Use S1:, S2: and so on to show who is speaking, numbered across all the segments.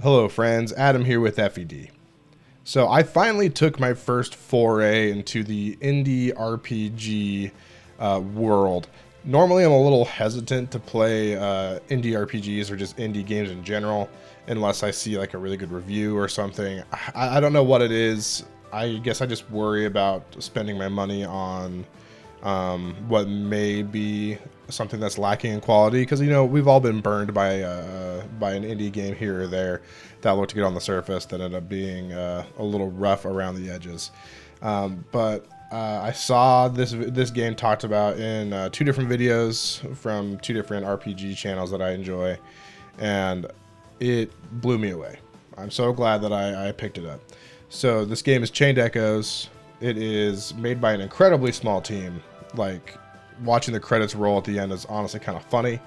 S1: Hello, friends. Adam here with FED. So, I finally took my first foray into the indie RPG world. Normally, I'm a little hesitant to play indie RPGs or just indie games in general, unless I see like a really good review or something. I don't know what it is. I guess I just worry about spending my money on what may be something that's lacking in quality, because we've all been burned by an indie game here or there that looked good on the surface that ended up being a little rough around the edges. But I saw this game talked about in two different videos from two different RPG channels that I enjoy, and it blew me away. I'm so glad that I picked it up. So this game is Chained Echoes. It is made by an incredibly small team. Like, watching the credits roll at the end is honestly kind of funny,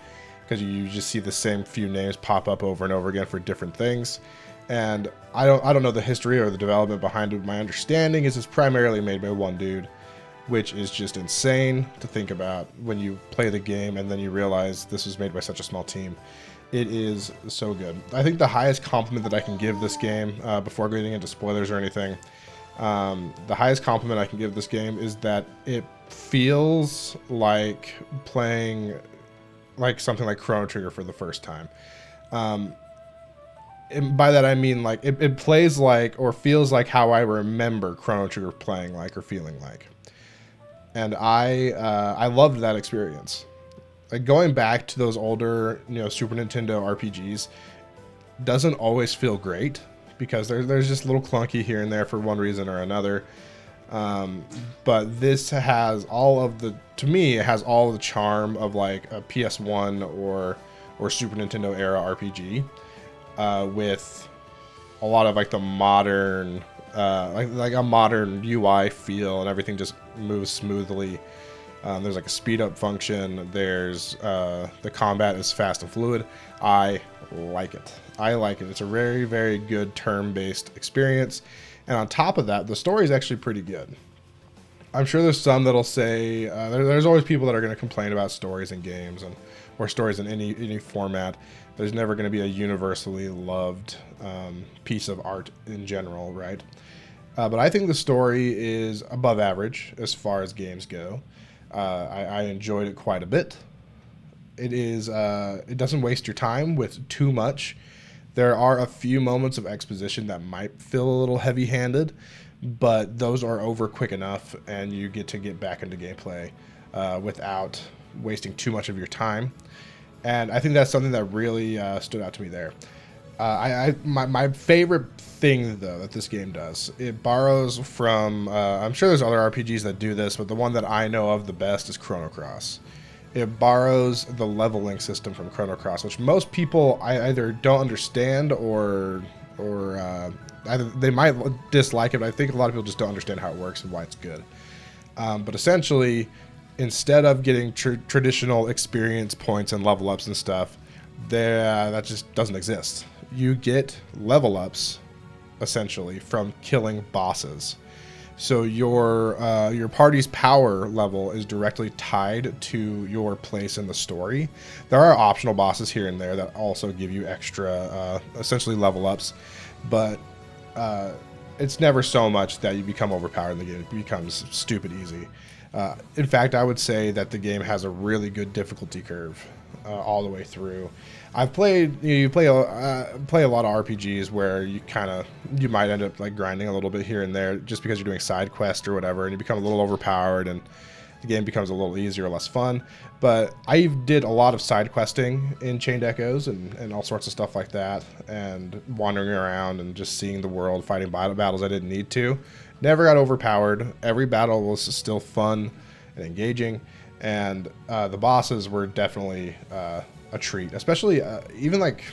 S1: because you just see the same few names pop up over and over again for different things. And I don't know the history or the development behind it. My understanding is it's primarily made by one dude, which is just insane to think about when you play the game and then you realize this was made by such a small team. It is so good. I think the highest compliment that I can give this game, before getting into spoilers or anything, the highest compliment I can give this game is that it feels like playing like something like Chrono Trigger for the first time. And by that I mean, like, it plays like or feels like how I remember Chrono Trigger playing like or feeling like. And I loved that experience. Like, going back to those older, Super Nintendo RPGs doesn't always feel great, because there's just a little clunky here and there for one reason or another. But this has to me, it has all of the charm of like a PS1 or Super Nintendo era RPG, with a lot of like the modern, like a modern UI feel, and everything just moves smoothly. There's like a speed up function. There's the combat is fast and fluid. I like it. It's a very, very good turn-based experience. And on top of that, the story is actually pretty good. I'm sure there's some that'll say, there's always people that are going to complain about stories in games or stories in any format. There's never going to be a universally loved piece of art in general, right? But I think the story is above average as far as games go. I enjoyed it quite a bit. It doesn't waste your time with too much. There are a few moments of exposition that might feel a little heavy-handed, but those are over quick enough, and you get back into gameplay without wasting too much of your time. And I think that's something that really stood out to me there. My favorite thing, though, that this game does, it borrows from, I'm sure there's other RPGs that do this, but the one that I know of the best is Chrono Cross. It borrows the leveling system from Chrono Cross, which most people either don't understand or either they might dislike it, but I think a lot of people just don't understand how it works and why it's good. But essentially, instead of getting traditional experience points and level ups and stuff, that just doesn't exist. You get level ups, essentially, from killing bosses. So your party's power level is directly tied to your place in the story. There are optional bosses here and there that also give you extra, essentially level ups, but it's never so much that you become overpowered in the game. It becomes stupid easy. In fact, I would say that the game has a really good difficulty curve all the way through. I've played, you play a lot of RPGs where you might end up like grinding a little bit here and there just because you're doing side quests or whatever, and you become a little overpowered and the game becomes a little easier or less fun. But I did a lot of side questing in Chained Echoes and all sorts of stuff like that, and wandering around and just seeing the world, fighting battles I didn't need to. Never got overpowered. Every battle was still fun and engaging, and the bosses were definitely a treat. Especially even like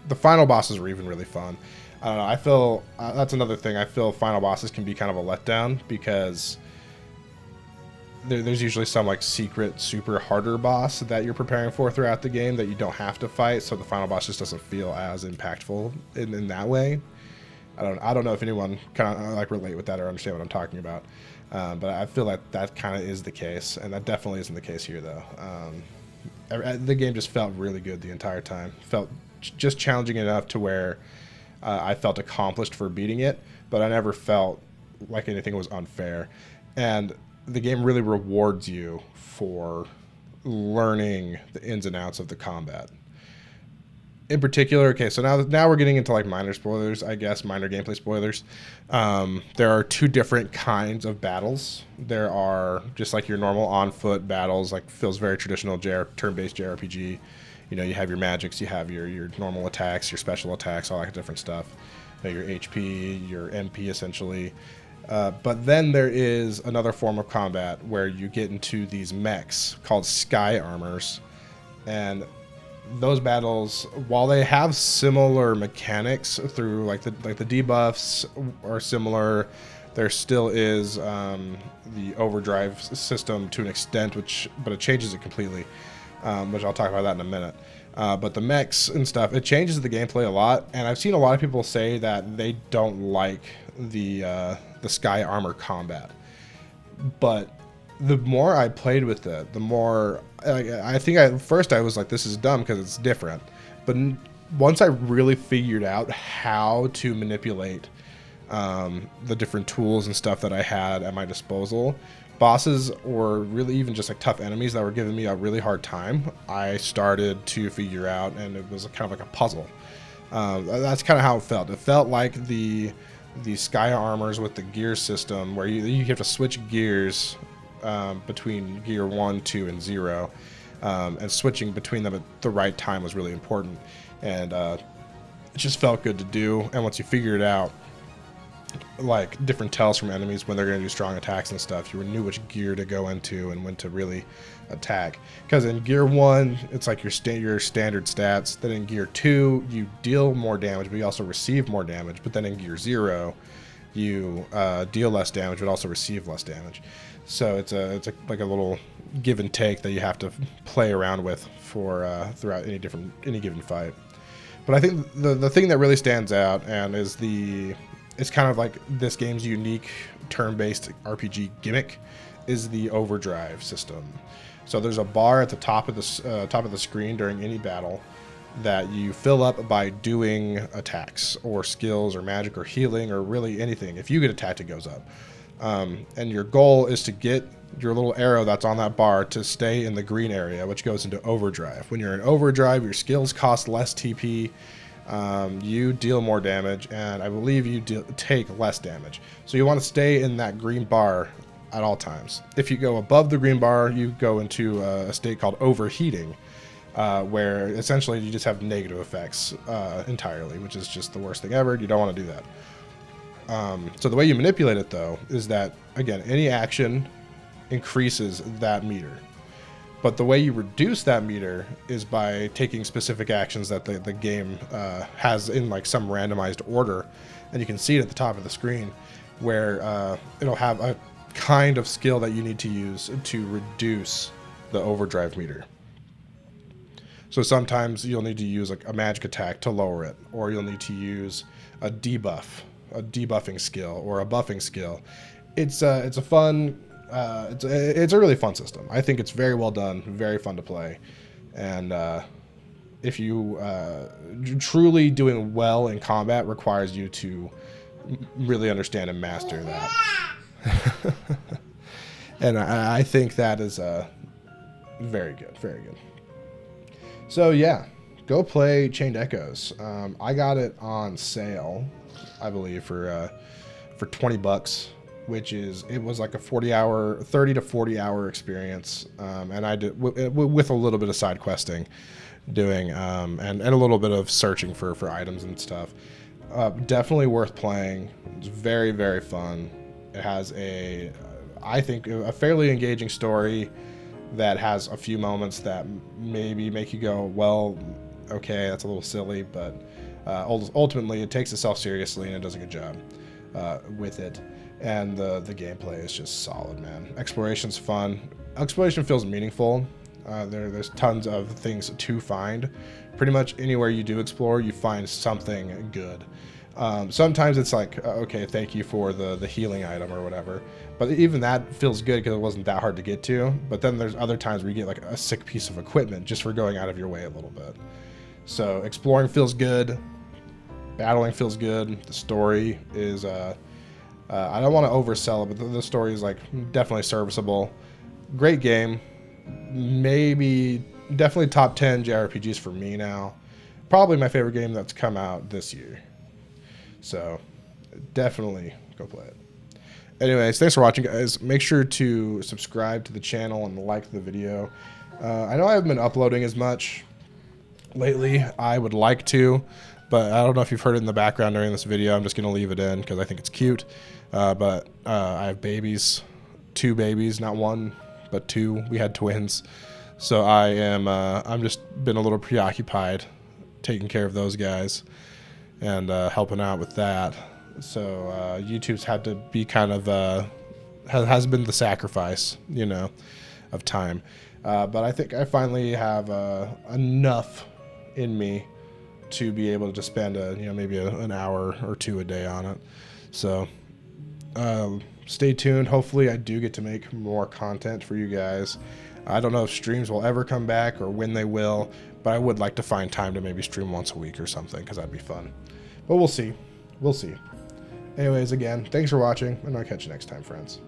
S1: the final bosses were even really fun. I don't know. I feel that's another thing. I feel final bosses can be kind of a letdown, because there's usually some like secret super harder boss that you're preparing for throughout the game that you don't have to fight, so the final boss just doesn't feel as impactful in that way. I don't know if anyone kind of like relate with that or understand what I'm talking about, but I feel like that kind of is the case, and that definitely isn't the case here, though. The game just felt really good the entire time. Felt just challenging enough to where I felt accomplished for beating it, but I never felt like anything was unfair. And the game really rewards you for learning the ins and outs of the combat. In particular, okay, so now we're getting into like minor spoilers, I guess, minor gameplay spoilers. There are two different kinds of battles. There are just like your normal on-foot battles, like feels very traditional turn-based JRPG. You know, you have your magics, you have your normal attacks, your special attacks, all that different stuff. You know, your HP, your MP, essentially. But then there is another form of combat where you get into these mechs called Sky Armors, and those battles, while they have similar mechanics through like the debuffs are similar, there still is the overdrive system to an extent, but it changes it completely, which I'll talk about that in a minute. But the mechs and stuff, it changes the gameplay a lot, and I've seen a lot of people say that they don't like the Sky Armor combat. But the more I played with it, the more I think at first I was like, this is dumb because it's different. But once I really figured out how to manipulate the different tools and stuff that I had at my disposal, bosses or really even just like tough enemies that were giving me a really hard time, I started to figure out, and it was kind of like a puzzle. That's kind of how it felt. It felt like the Sky Armors with the gear system, where you have to switch gears between gear 1, 2, and 0, and switching between them at the right time was really important, and it just felt good to do. And once you figure it out, like different tells from enemies when they're going to do strong attacks and stuff, you knew which gear to go into and when to really attack. Because in gear 1, it's like your standard stats. Then in gear 2, you deal more damage, but you also receive more damage. But then in gear 0, you deal less damage, but also receive less damage. So it's like a little give and take that you have to play around with for throughout any given fight. But I think the thing that really stands out and is it's kind of like this game's unique turn-based RPG gimmick is the overdrive system. So there's a bar at the top of the screen during any battle that you fill up by doing attacks or skills or magic or healing or really anything. If you get attacked, it goes up. And your goal is to get your little arrow that's on that bar to stay in the green area, which goes into overdrive. When you're in overdrive, your skills cost less TP, you deal more damage, and I believe you take less damage. So you want to stay in that green bar at all times. If you go above the green bar, you go into a state called overheating, where essentially you just have negative effects entirely, which is just the worst thing ever. You don't want to do that. So the way you manipulate it, though, is that, again, any action increases that meter. But the way you reduce that meter is by taking specific actions that the game has in like some randomized order. And you can see it at the top of the screen where it'll have a kind of skill that you need to use to reduce the overdrive meter. So sometimes you'll need to use like a magic attack to lower it, or you'll need to use a debuffing skill or a buffing skill. It's a fun, it's a really fun system. I think it's very well done, very fun to play, and if you truly doing well in combat requires you to really understand and master that. And I think that is very good, very good. So yeah, go play Chained Echoes. I got it on sale, I believe, for $20, which it was like a 30 to 40 hour experience, and I did with a little bit of side questing, doing and a little bit of searching for items and stuff. Definitely worth playing. It's very, very fun. It has I think a fairly engaging story that has a few moments that maybe make you go, well, okay, that's a little silly, but ultimately it takes itself seriously and it does a good job with it. And the gameplay is just solid, man. Exploration's fun. Exploration feels meaningful. There's tons of things to find. Pretty much anywhere you do explore, you find something good. Sometimes it's like, okay, thank you for the healing item or whatever. But even that feels good because it wasn't that hard to get to. But then there's other times where you get like a sick piece of equipment just for going out of your way a little bit. So exploring feels good. Battling feels good. The story is I don't want to oversell it, but the story is like definitely serviceable. Great game. Maybe definitely top 10 JRPGs for me now. Probably my favorite game that's come out this year. So definitely go play it. Anyways, thanks for watching, guys. Make sure to subscribe to the channel and like the video. I know I haven't been uploading as much lately. I would like to, but I don't know if you've heard it in the background during this video. I'm just going to leave it in because I think it's cute. But I have babies, 2 babies, not 1, but 2. We had twins. So I'm just been a little preoccupied taking care of those guys and helping out with that. So YouTube's had to be kind of has been the sacrifice, you know, of time. But I think I finally have enough in me to be able to spend maybe an hour or 2 a day on it. So stay tuned. Hopefully I do get to make more content for you guys. I don't know if streams will ever come back or when they will, but I would like to find time to maybe stream once a week or something, because that'd be fun. But we'll see. We'll see. Anyways, again, thanks for watching, and I'll catch you next time, friends.